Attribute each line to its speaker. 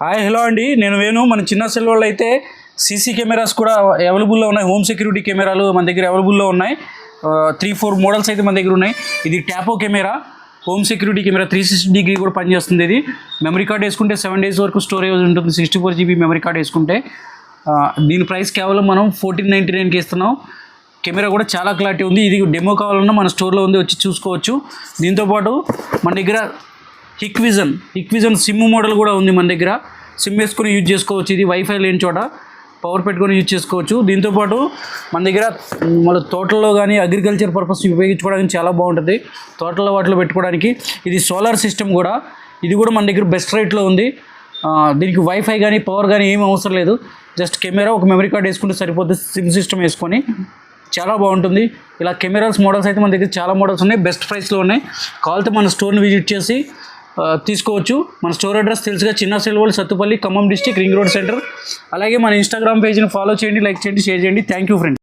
Speaker 1: Hi hello అండి, నేను వేణు. మన చిన్న సెల్ వాళ్ళు అయితే సీసీ కెమెరాస్ కూడా అవైలబుల్లో ఉన్నాయి. హోమ్ సెక్యూరిటీ కెమెరాలు మన దగ్గర అవైలబుల్లో ఉన్నాయి. 3-4 మోడల్స్ అయితే మన దగ్గర ఉన్నాయి. ఇది Tapo camera, home security camera, 360 degree కూడా పనిచేస్తుంది. ఇది మెమరీ కార్డ్ వేసుకుంటే 7 days వరకు స్టోరేజ్ ఉంటుంది. 64 GB మెమరీ కార్డ్ వేసుకుంటే దీని ప్రైస్ కేవలం మనం 1499కి ఇస్తున్నాం. కెమెరా కూడా చాలా క్లారిటీ ఉంది. ఇది డెమో కావాలన్నా మన స్టోర్లో ఉంది, వచ్చి చూసుకోవచ్చు. దీంతోపాటు మన దగ్గర హిక్ విజన్ సిమ్ మోడల్ కూడా ఉంది మన దగ్గర. సిమ్ వేసుకొని యూజ్ చేసుకోవచ్చు. ఇది వైఫై లేని చోట పవర్ పెట్టుకొని యూజ్ చేసుకోవచ్చు. దీంతోపాటు మన దగ్గర మన తోటల్లో కానీ అగ్రికల్చర్ పర్పస్ ఉపయోగించుకోవడానికి చాలా బాగుంటుంది. తోటల్లో వాటిలో పెట్టుకోవడానికి ఇది సోలార్ సిస్టమ్ కూడా. ఇది కూడా మన దగ్గర బెస్ట్ రేట్లో ఉంది. దీనికి వైఫై కానీ పవర్ కానీ ఏమీ అవసరం లేదు. జస్ట్ కెమెరా, ఒక మెమరీ కార్డ్ వేసుకుంటే సరిపోతుంది. సిమ్ సిస్టమ్ వేసుకొని చాలా బాగుంటుంది. ఇలా కెమెరాస్ మోడల్స్ అయితే మన దగ్గర చాలా మోడల్స్ ఉన్నాయి, బెస్ట్ ప్రైస్లో ఉన్నాయి. కావాలంటే మన స్టోర్ని విజిట్ చేసి తీసుకోవచ్చు. మన స్టోర్ అడ్రస్ తెలుసుగా, చిన్న cell world, Sathupalli, Khammam district, ring road centre. అలాగే మన ఇన్స్టాగ్రామ్ పేజ్ని ఫాలో చేయండి, లైక్ చేయండి, షేర్ చేయండి. Thank you friends.